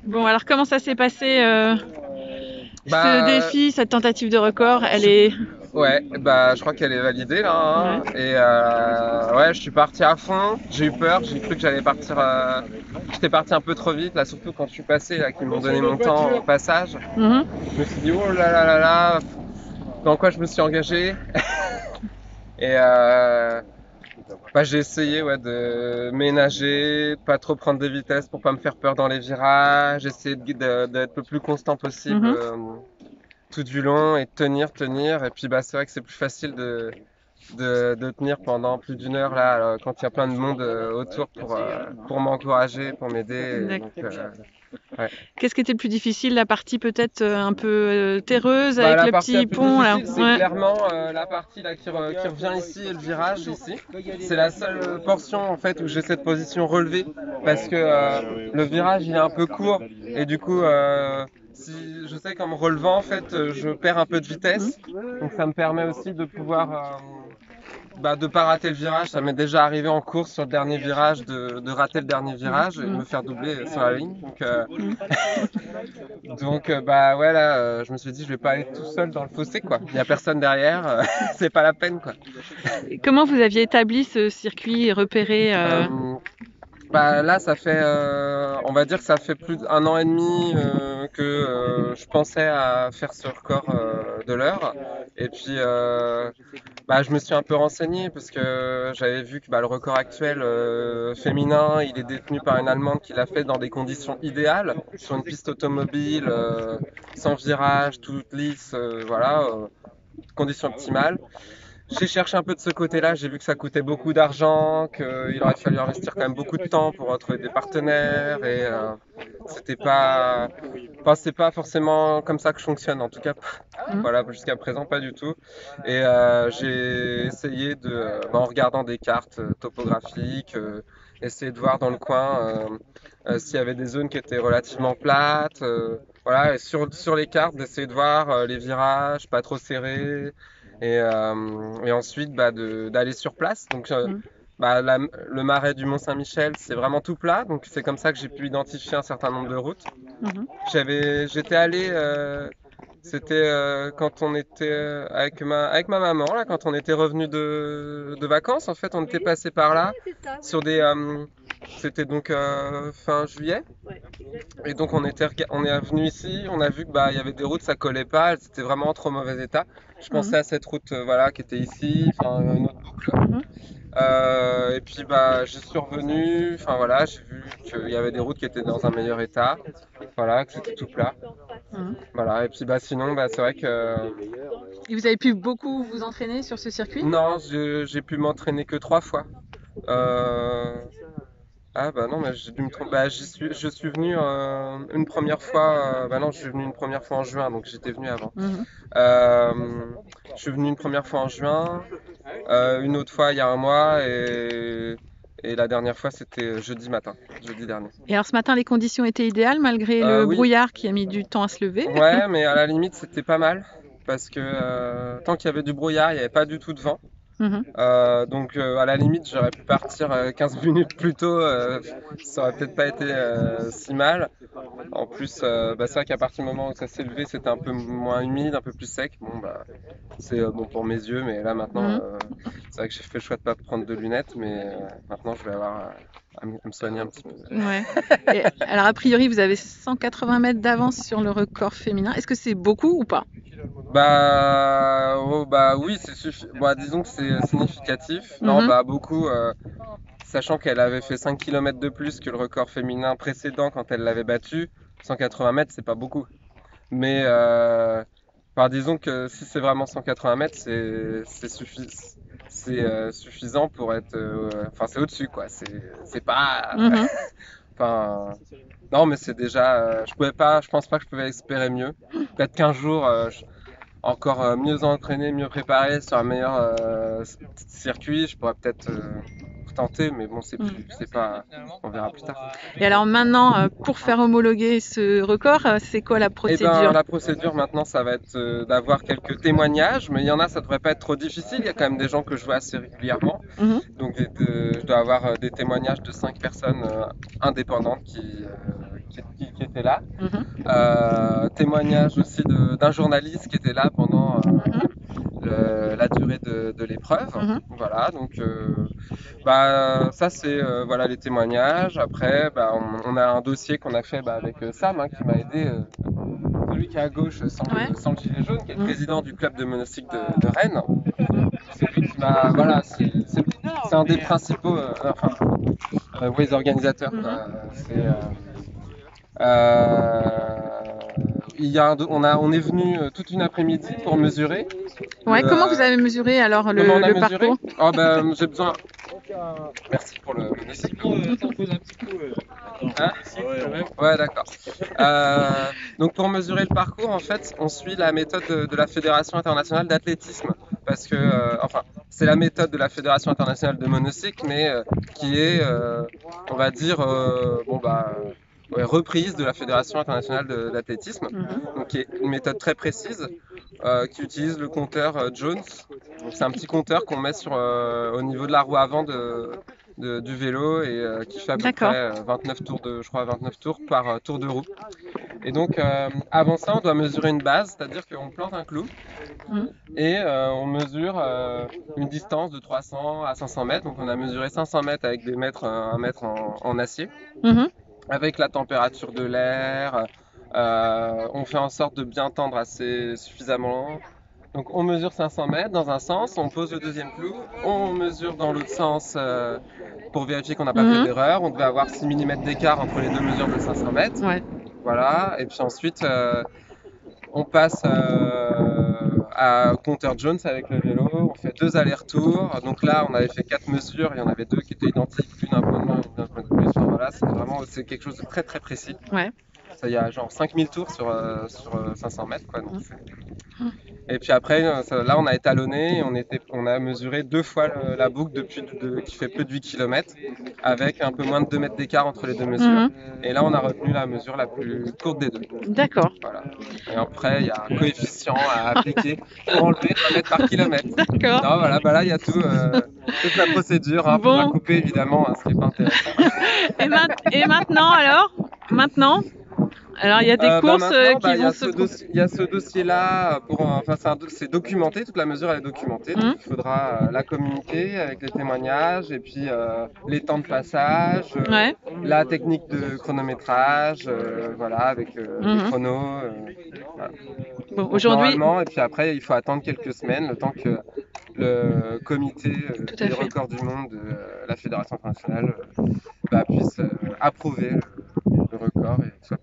Bon, alors comment ça s'est passé ce Bah, défi, cette tentative de record? Elle est... ouais, bah, je crois qu'elle est validée là, hein. Ouais. Et ouais, je suis parti à fond. J'ai eu peur, j'ai cru que j'allais partir. J'étais parti un peu trop vite, là, surtout quand je suis passé, là, qu'ils m'ont donné mon temps au passage. Mhm. Je me suis dit, oh là là là là, dans quoi je me suis engagé. Et bah, j'ai essayé ouais, de ménager, de pas trop prendre de vitesse pour pas me faire peur dans les virages, essayer d'être le plus constant possible. Mhm. Tout du long et tenir. Et puis bah, c'est vrai que c'est plus facile de tenir pendant plus d'une heure là, quand il y a plein de monde autour pour m'encourager, pour m'aider. Et D'accord. donc, ouais. Qu'est-ce qui était le plus difficile? La partie peut-être un peu terreuse Bah, avec la le partie la petit plus pont là. difficile, c'est Ouais. clairement la partie là qui revient ici et le virage ici. C'est la seule portion en fait où j'ai cette position relevée parce que le virage il est un peu court et du coup si je sais qu'en me relevant en fait je perds un peu de Mhm. vitesse. Donc ça me permet aussi de pouvoir bah, de pas rater le virage. Ça m'est déjà arrivé en course sur le dernier virage de rater le dernier virage et de Mhm. me faire doubler sur la ligne. Mhm. Donc bah ouais là je me suis dit je vais pas aller tout seul dans le fossé quoi. Il y a personne derrière, c'est pas la peine quoi. Et comment vous aviez établi ce circuit repéré Bah là ça fait on va dire que ça fait plus d'un an et demi que je pensais à faire ce record de l'heure. Et puis bah, je me suis un peu renseigné parce que j'avais vu que bah, le record actuel féminin, il est détenu par une Allemande qui l'a fait dans des conditions idéales, sur une piste automobile, sans virage, toute lisse, voilà, conditions optimales. J'ai cherché un peu de ce côté-là, j'ai vu que ça coûtait beaucoup d'argent, qu'il aurait fallu investir quand même beaucoup de temps pour trouver des partenaires et c'était pas, enfin, c'est pas forcément comme ça que je fonctionne, en tout cas, Mhm. voilà, jusqu'à présent pas du tout. Et j'ai essayé bah, en regardant des cartes topographiques, essayer de voir dans le coin s'il y avait des zones qui étaient relativement plates, voilà, et sur les cartes d'essayer de voir les virages, pas trop serrés. Et ensuite bah, d'aller sur place. Donc, Mhm. bah, le marais du Mont-Saint-Michel, c'est vraiment tout plat. Donc, c'est comme ça que j'ai pu identifier un certain nombre de routes. Mhm. J'étais allé, c'était quand on était avec ma maman, là, quand on était revenu de vacances. En fait, on était passé par là sur c'était donc fin juillet. Et donc on est venu ici, on a vu que bah il y avait des routes, ça collait pas, elles étaient vraiment en trop mauvais état. Je Mhm. pensais à cette route voilà qui était ici, enfin une autre boucle. Mhm. Et puis bah j'y suis revenu, enfin voilà, j'ai vu qu'il y avait des routes qui étaient dans un meilleur état, voilà, que c'était tout plat. Mhm. Voilà, et puis bah sinon bah c'est vrai que Et vous avez pu beaucoup vous entraîner sur ce circuit? non, j'ai pu m'entraîner que 3 fois. Euh, Ah bah non, mais j'ai dû me tromper. Bah, je suis venu une première fois. Bah non, je suis venu une première fois en juin, donc j'étais venu avant. Mhm. Euh, je suis venu une première fois en juin, une autre fois il y a un mois, et la dernière fois c'était jeudi matin, jeudi dernier. Et alors ce matin, les conditions étaient idéales malgré le Oui, brouillard qui a mis du temps à se lever. ouais, mais à la limite c'était pas mal, parce que tant qu'il y avait du brouillard, il n'y avait pas du tout de vent. Mhm. Donc à la limite j'aurais pu partir 15 minutes plus tôt, ça aurait peut-être pas été si mal. En plus, bah, c'est vrai qu'à partir du moment où ça s'est levé, c'était un peu moins humide, un peu plus sec. Bon, bah, c'est bon pour mes yeux, mais là maintenant, Mhm. c'est vrai que j'ai fait le choix de pas prendre de lunettes, mais maintenant je vais avoir à me soigner un petit peu. Ouais. Et alors a priori, vous avez 180 mètres d'avance sur le record féminin. Est-ce que c'est beaucoup ou pas? Bah, oh, bah oui, bah, disons que c'est significatif. Non, Mhm. bah beaucoup, sachant qu'elle avait fait 5 km de plus que le record féminin précédent quand elle l'avait battu. 180 mètres, c'est pas beaucoup. Mais enfin, disons que si c'est vraiment 180 mètres, c'est suffisant pour être. Enfin, c'est au-dessus, quoi. C'est pas. Mhm. Enfin, non, mais c'est déjà. Je pouvais pas. Je pense pas que je pouvais espérer mieux. Peut-être qu'un jour, encore mieux entraîné, mieux préparé sur un meilleur circuit, je pourrais peut-être tenter, mais bon, Mhm. c'est pas. On verra plus tard. Et alors maintenant, pour faire homologuer ce record, c'est quoi la Eh ben, procédure? la procédure maintenant, ça va être d'avoir quelques témoignages, mais il y en a, ça devrait pas être trop difficile. Il y a quand même des gens que je vois assez régulièrement. Mhm. Donc, je dois avoir des témoignages de 5 personnes indépendantes qui était là. Mhm. Témoignage aussi d'un journaliste qui était là pendant Mhm. la durée de l'épreuve. Mhm. Voilà, donc ça c'est voilà les témoignages. Après, on a un dossier qu'on a fait avec Sam qui m'a aidé, celui qui est à gauche Ouais. sans le gilet jaune, qui est le Mhm. président du club de monocycle de Rennes. Mhm. C'est lui qui m'a, voilà, c'est un des principaux, oui, organisateurs, quoi. Mhm. Euh, on est venu toute une après-midi pour mesurer. Ouais, comment vous avez mesuré alors Comment on a le mesuré? parcours? Oh, j'ai besoin. Merci pour le monocycle. T'en poses un petit coup. Hein? Ouais, d'accord. Donc pour mesurer le parcours, en fait, on suit la méthode de la Fédération internationale d'athlétisme. Parce que, c'est la méthode de la Fédération internationale de monocycle, mais qui est, on va dire, ouais, reprise de la Fédération internationale d'athlétisme. Mhm. Donc qui est une méthode très précise, qui utilise le compteur Jones. Donc c'est un petit compteur qu'on met au niveau de la roue avant du vélo et qui fait à peu D'accord. près 29 tours je crois 29 tours par tour de roue. Et donc avant ça, on doit mesurer une base, c'est-à-dire qu'on plante un clou Mhm. et on mesure une distance de 300 à 500 mètres. Donc on a mesuré 500 mètres avec des mètres, un mètre en acier, Mhm. avec la température de l'air. On fait en sorte de bien tendre assez suffisamment. Donc on mesure 500 mètres dans un sens, on pose le deuxième clou, on mesure dans l'autre sens pour vérifier qu'on n'a pas fait Mhm. d'erreur. On devait avoir 6 mm d'écart entre les deux mesures de 500 mètres. Ouais. Voilà, et puis ensuite on passe à compteur Jones avec le vélo, on fait 2 allers-retours. Donc là on avait fait 4 mesures, il y en avait 2 qui étaient identiques, une un point de moins, une un point de plus. Enfin, voilà, c'est quelque chose de très très précis. Ouais. Ça, il y a genre 5000 tours sur 500 mètres, quoi. Donc, Mhm. et puis après, là, on a étalonné, on a mesuré 2 fois la boucle qui fait plus de 8 km, avec un peu moins de 2 mètres d'écart entre les deux mesures. Mhm. Et là, on a retenu la mesure la plus courte des deux. D'accord. Voilà. Et après, il y a un coefficient à appliquer pour enlever 1 mètre par kilomètre. D'accord. Non, voilà, là, il y a toute la procédure. Il faudra Bon. couper, évidemment, ce qui n'est pas intéressant. Et maintenant alors? Maintenant? Alors il y a des courses Maintenant, qui vont se il y a ce dossier-là c'est documenté, toute la mesure elle est documentée, donc Mhm. il faudra la communiquer avec les témoignages et puis les temps de passage, Ouais. la technique de chronométrage, voilà, avec les Mhm. chronos. Voilà. Bon, Donc aujourd'hui, normalement, et puis après il faut attendre quelques semaines, le temps que le comité tout à des fait. records du monde de la Fédération internationale puisse approuver le record et soit